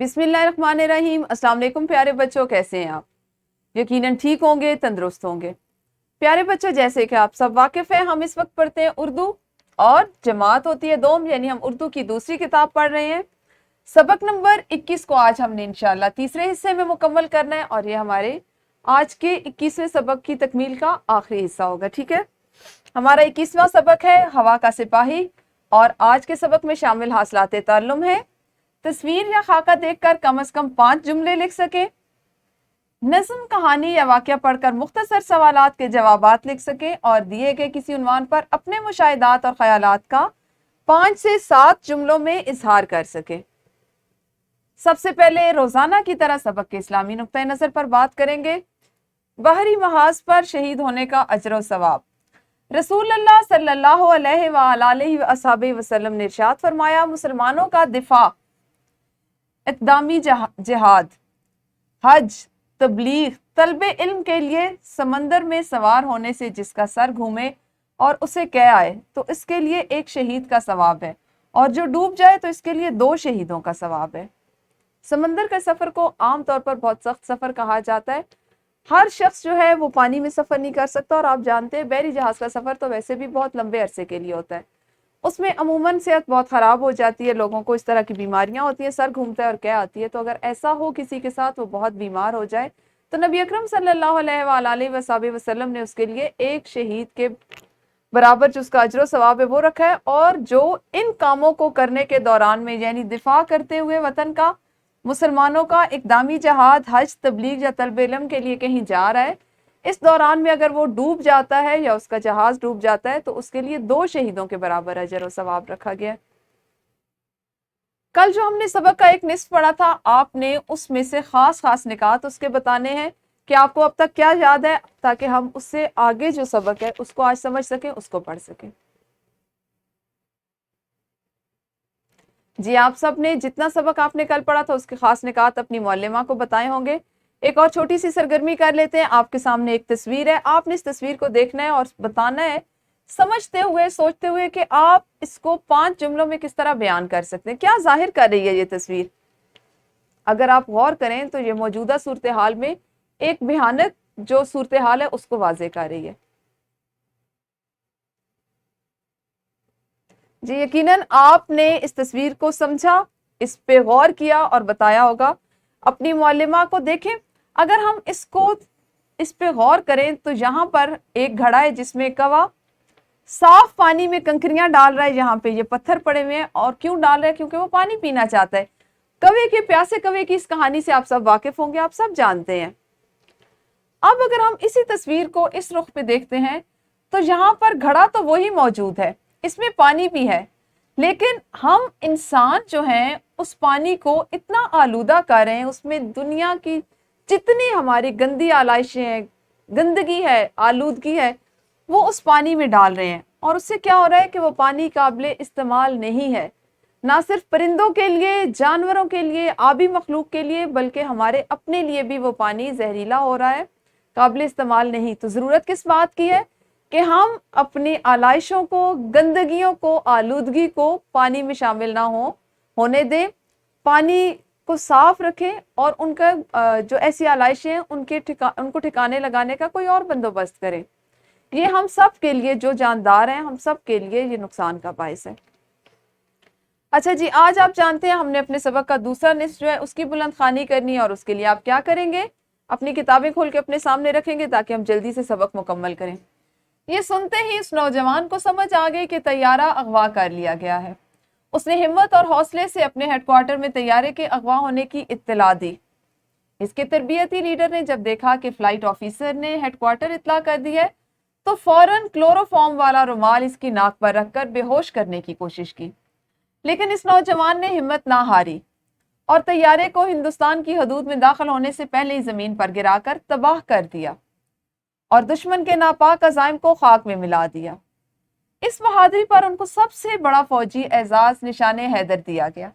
बिस्मिल्लाहिर्रहमानिर्रहीम। अस्सलाम वालेकुम प्यारे बच्चों, कैसे हैं आप? यकीनन ठीक होंगे, तंदुरुस्त होंगे। प्यारे बच्चों, जैसे कि आप सब वाकिफ़ हैं, हम इस वक्त पढ़ते हैं उर्दू और जमात होती है दोम, यानी हम उर्दू की दूसरी किताब पढ़ रहे हैं। सबक नंबर 21 को आज हमने इंशाल्लाह तीसरे हिस्से में मुकम्मल करना है और ये हमारे आज के 21वें सबक की तकमील का आखिरी हिस्सा होगा। ठीक है, हमारा 21वां सबक है हवा का सिपाही और आज के सबक में शामिल हासिलात ताल्लुम है। तस्वीर या खाका देखकर कम से कम 5 जुमले लिख सके, नज़्म, कहानी या वाक़या पढ़कर मुख्तसर सवालात के जवाबात लिख सके और दिए गए किसी उन्वान पर अपने मुशाहिदात और ख्यालात का 5 से 7 जुमलों में इजहार कर सके। सबसे पहले रोजाना की तरह सबक के इस्लामी नुक्ता नज़र पर बात करेंगे। बहरी महाज पर शहीद होने का अजर व सवाब। रसूलुल्लाह सल्लल्लाहु अलैहि वसल्लम ने इरशाद फरमाया, मुसलमानों का दिफा, इक़दामी जिहाद, हज, तबलीग, तलबे इल्म के लिए समंदर में सवार होने से जिसका सर घूमे और उसे कह आए तो इसके लिए एक शहीद का सवाब है, और जो डूब जाए तो इसके लिए 2 शहीदों का सवाब है। समंदर के सफ़र को आम तौर पर बहुत सख्त सफ़र कहा जाता है। हर शख्स जो है वो पानी में सफ़र नहीं कर सकता, और आप जानते हैं बहरी जहाज़ का सफ़र तो वैसे भी बहुत लंबे अरसे के लिए होता है। उसमें अमूमन सेहत बहुत ख़राब हो जाती है, लोगों को इस तरह की बीमारियां होती हैं, सर घूमता है और क्या आती है। तो अगर ऐसा हो किसी के साथ, वो बहुत बीमार हो जाए, तो नबी अकरम सल्लल्लाहु अलैहि वसल्लम ने उसके लिए एक शहीद के बराबर जो उसका अजर सवाब है वो रखा है। और जो इन कामों को करने के दौरान में, यानी दिफा करते हुए वतन का, मुसलमानों का इक़दामी जहाद, हज, तबलीग या तलब इल्म के लिए कहीं जा रहा है, इस दौरान में अगर वो डूब जाता है या उसका जहाज डूब जाता है तो उसके लिए 2 शहीदों के बराबर अजर और सवाब रखा गया। कल जो हमने सबक का एक निस्फ पढ़ा था, आपने उसमें से खास निकात उसके बताने हैं कि आपको अब तक क्या याद है, ताकि हम उससे आगे जो सबक है उसको आज समझ सकें, उसको पढ़ सकें। जी, आप सब ने जितना सबक आपने कल पढ़ा था उसके खास निकात अपनी मुअल्लिमा को बताए होंगे। एक और छोटी सी सरगर्मी कर लेते हैं। आपके सामने एक तस्वीर है, आपने इस तस्वीर को देखना है और बताना है, समझते हुए, सोचते हुए, कि आप इसको 5 जुमलों में किस तरह बयान कर सकते हैं। क्या जाहिर कर रही है ये तस्वीर? अगर आप गौर करें तो ये मौजूदा सूरत हाल में एक भयानक जो सूरत हाल है उसको वाज़ेह कर रही है। जी, यकीनन आपने इस तस्वीर को समझा, इस पे गौर किया और बताया होगा अपनी मुअल्लिमा को। देखें, अगर हम इस पे गौर करें तो यहाँ पर एक घड़ा है जिसमें कौवा साफ पानी में कंकरियां डाल रहा है। यहाँ पे ये पत्थर पड़े हुए हैं, और क्यों डाल रहा है? क्योंकि वो पानी पीना चाहता है। कौवे के, प्यासे कौवे की इस कहानी से आप सब वाकिफ होंगे, आप सब जानते हैं। अब अगर हम इसी तस्वीर को इस रुख पे देखते हैं तो यहाँ पर घड़ा तो वही मौजूद है, इसमें पानी भी है, लेकिन हम इंसान जो हैं उस पानी को इतना आलूदा कर रहे हैं, उसमें दुनिया की जितनी हमारी गंदी आलाइशें हैं, गंदगी है, आलूदगी है, वो उस पानी में डाल रहे हैं। और उससे क्या हो रहा है कि वो पानी काबिल इस्तेमाल नहीं है, ना सिर्फ परिंदों के लिए, जानवरों के लिए, आबी मखलूक के लिए, बल्कि हमारे अपने लिए भी वो पानी जहरीला हो रहा है, काबिल इस्तेमाल नहीं। तो ज़रूरत किस बात की है कि हम अपनी आलाइशों को, गंदगियों को, आलूदगी को पानी में शामिल ना होने दें, पानी को साफ रखें और उनका जो ऐसी आलाइशें हैं उनको ठिकाने लगाने का कोई और बंदोबस्त करें। ये हम सब के लिए, जो जानदार हैं, हम सब के लिए ये नुकसान का बायस है। अच्छा जी, आज आप जानते हैं हमने अपने सबक का दूसरा निस्फ जो है उसकी बुलंद खानी करनी है, और उसके लिए आप क्या करेंगे? अपनी किताबें खोल के अपने सामने रखेंगे ताकि हम जल्दी से सबक मुकम्मल करें। ये सुनते ही इस नौजवान को समझ आ गई कि तैयारा अगवा कर लिया गया है। उसने हिम्मत और हौसले से अपने हेडक्वार्टर में तैयारे के अगवा होने की इत्तला दी। इसके तरबियती लीडर ने जब देखा कि फ्लाइट ऑफिसर ने हेडक्वार्टर इत्तला कर दी है, तो फौरन क्लोरोफॉर्म वाला रुमाल इसकी नाक पर रखकर बेहोश करने की कोशिश की। लेकिन इस नौजवान ने हिम्मत ना हारी और तैयारे को हिंदुस्तान की हदूद में दाखिल होने से पहले ही जमीन पर गिराकर तबाह कर दिया और दुश्मन के नापाक अज़ाइम को खाक में मिला दिया। इस बहादुरी पर उनको सबसे बड़ा फौजी एजाज निशाने हैदर दिया गया।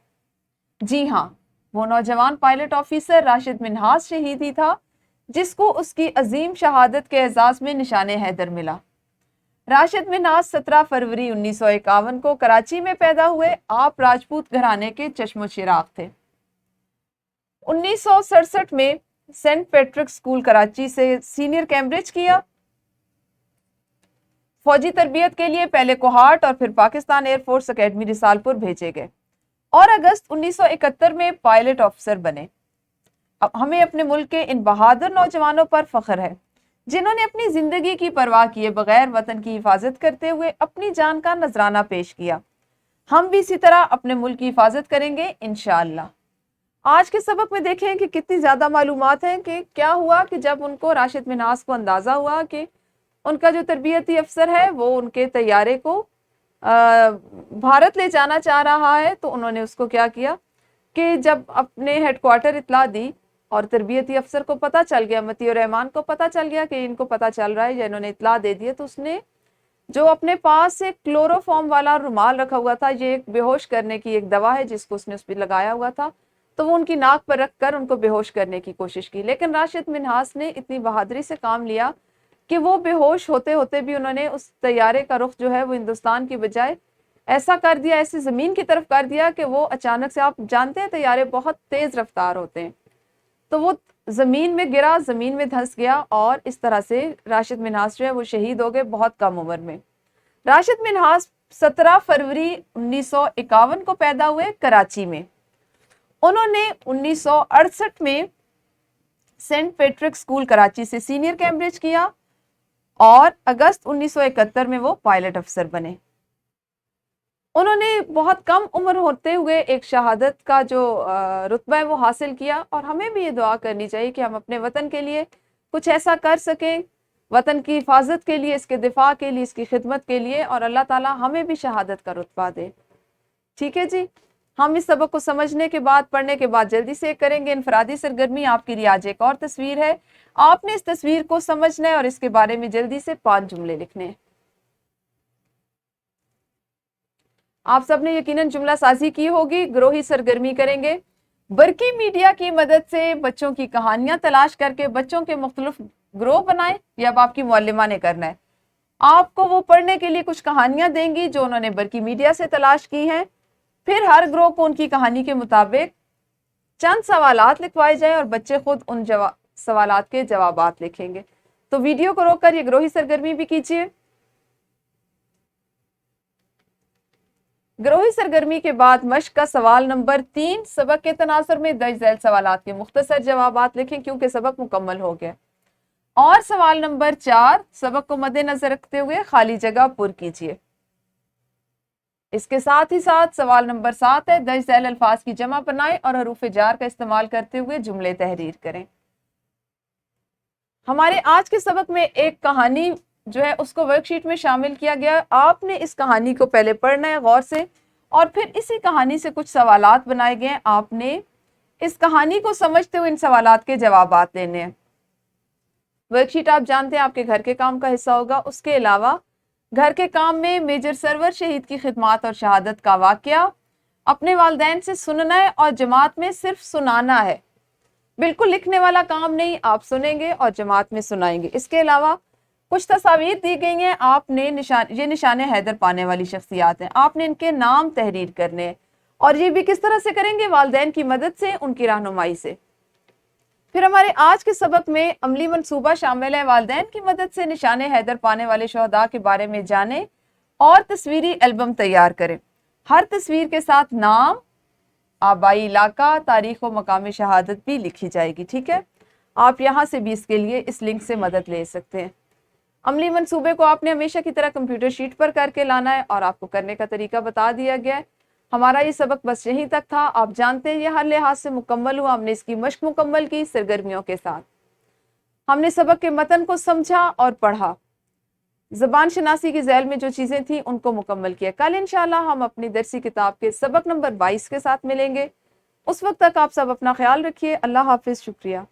जी हाँ, वो नौजवान पायलट ऑफिसर राशिद मिन्हास शहीद ही था जिसको उसकी अजीम शहादत के एजाज में निशाने हैदर मिला। राशिद मिन्हास 17 फरवरी 1951 को कराची में पैदा हुए। आप राजपूत घराने के चश्मो चिराग थे। 1967 में सेंट पैट्रिक स्कूल कराची से सीनियर कैम्ब्रिज किया। फौजी तरबियत के लिए पहले कोहाट और फिर पाकिस्तान एयरफोर्स अकेडमी रिसालपुर भेजे गए और अगस्त 1971 में पायलट ऑफिसर बने। अब हमें अपने मुल्क के इन बहादुर नौजवानों पर फख्र है जिन्होंने अपनी जिंदगी की परवाह किए बगैर वतन की हिफाजत करते हुए अपनी जान का नजराना पेश किया। हम भी इसी तरह अपने मुल्क की हिफाजत करेंगे इंशाअल्लाह। आज के सबक में देखें कि कितनी ज़्यादा मालूमात हैं कि क्या हुआ कि जब उनको राशिद मिन्हास को अंदाज़ा हुआ कि उनका जो तरबियती अफसर है वो उनके तैयारे को भारत ले जाना चाह रहा है, तो उन्होंने उसको क्या किया कि जब अपने हेडक्वार्टर इतला दी और तरबियती अफसर को पता चल गया, मतीउर रहमान को पता चल गया कि इनको पता चल रहा है या इन्होंने इतला दे दी है, तो उसने जो अपने पास एक क्लोरोफॉर्म वाला रुमाल रखा हुआ था, ये एक बेहोश करने की एक दवा है जिसको उसने उस पर लगाया हुआ था, तो वो उनकी नाक पर रखकर उनको बेहोश करने की कोशिश की। लेकिन राशिद मिन्हास ने इतनी बहादुरी से काम लिया कि वो बेहोश होते होते भी उन्होंने उस तैयारे का रुख जो है वो हिंदुस्तान की बजाय ऐसा कर दिया, ऐसे ज़मीन की तरफ कर दिया कि वो अचानक से, आप जानते हैं तैयारे बहुत तेज़ रफ्तार होते हैं, तो वो ज़मीन में गिरा, ज़मीन में धंस गया और इस तरह से राशिद मिन्हास जो है वो शहीद हो गए बहुत कम उम्र में। राशिद मिन्हास 17 फरवरी 1951 को पैदा हुए कराची में। उन्होंने 1968 में सेंट पैट्रिक स्कूल कराची से सीनियर कैम्ब्रिज किया और अगस्त 1971 में वो पायलट अफसर बने। उन्होंने बहुत कम उम्र होते हुए एक शहादत का जो रुतबा है वो हासिल किया और हमें भी ये दुआ करनी चाहिए कि हम अपने वतन के लिए कुछ ऐसा कर सकें, वतन की हिफाजत के लिए, इसके दिफा के लिए, इसकी खिदमत के लिए, और अल्लाह ताला हमें भी शहादत का रुतबा दे। ठीक है जी, हम इस सबक को समझने के बाद, पढ़ने के बाद जल्दी से करेंगे इनफरादी सरगर्मी। आपके लिए आज एक और तस्वीर है, आपने इस तस्वीर को समझना है और इसके बारे में जल्दी से 5 जुमले लिखने हैं। आप सबने यकीनन जुमला साजी की होगी। ग्रोही सरगर्मी करेंगे। बरकी मीडिया की मदद से बच्चों की कहानियां तलाश करके बच्चों के मुख्तलिफ ग्रोह बनाए। ये अब आपकी मुअल्लिमा ने करना है। आपको वो पढ़ने के लिए कुछ कहानियां देंगी जो उन्होंने बरकी मीडिया से तलाश की हैं। फिर हर ग्रोह को उनकी कहानी के मुताबिक चंद सवालात लिखवाए जाए और बच्चे खुद उन सवालात के जवाबात लिखेंगे। तो वीडियो को रोककर ये ग्रोही सरगर्मी भी कीजिए। ग्रोही सरगर्मी के बाद मश्क का सवाल नंबर 3, सबक के तनासुर में दर्ज झैल सवालात के मुख्तसर जवाबात लिखें क्योंकि सबक मुकम्मल हो गया। और सवाल नंबर 4, सबक को मद्देनजर रखते हुए खाली जगह पुर कीजिए। इसके साथ ही साथ सवाल नंबर 7 है, दर्ज झैल अल्फाज की जमा बनाएं और हरूफ जार का इस्तेमाल करते हुए जुमले तहरीर करें। हमारे आज के सबक में एक कहानी जो है उसको वर्कशीट में शामिल किया गया। आपने इस कहानी को पहले पढ़ना है गौर से और फिर इसी कहानी से कुछ सवालात बनाए गए हैं। आपने इस कहानी को समझते हुए इन सवालात के जवाबात देने हैं। वर्कशीट आप जानते हैं आपके घर के काम का हिस्सा होगा। उसके अलावा घर के काम में मेजर सरवर शहीद की खिदमत और शहादत का वाकया अपने वालिदैन से सुनना है और जमात में सिर्फ सुनाना है, बिल्कुल लिखने वाला काम नहीं। आप सुनेंगे और जमात में सुनाएंगे। इसके अलावा कुछ तस्वीर दी गई हैं। आपने ये निशाने हैदर पाने वाली शख्सियात हैं, आपने इनके नाम तहरीर करने हैं और ये भी किस तरह से करेंगे, वालिदैन की मदद से, उनकी रहनुमाई से। फिर हमारे आज के सबक में अमली मंसूबा शामिल है। वालिदैन की मदद से निशाने हैदर पाने वाले शहदा के बारे में जाने और तस्वीरी एल्बम तैयार करें। हर तस्वीर के साथ नाम, आबाई इलाका, तारीख व मकाम शहादत भी लिखी जाएगी। ठीक है, आप यहाँ से भी इसके लिए इस लिंक से मदद ले सकते हैं। अमली मंसूबे को आपने हमेशा की तरह कंप्यूटर शीट पर करके लाना है और आपको करने का तरीका बता दिया गया है। हमारा ये सबक बस यहीं तक था। आप जानते हैं ये हर लिहाज से मुकम्मल हुआ। हमने इसकी मश्क मुकम्मल की सरगर्मियों के साथ। हमने सबक के मतन को समझा और पढ़ा। ज़बान शनासी की ज़ैल में जो चीज़ें थी उनको मुकम्मल किया। कल इंशाल्लाह हम अपनी दरसी किताब के सबक नंबर 22 के साथ मिलेंगे। उस वक्त तक आप सब अपना ख्याल रखिए। अल्लाह हाफिज़। शुक्रिया।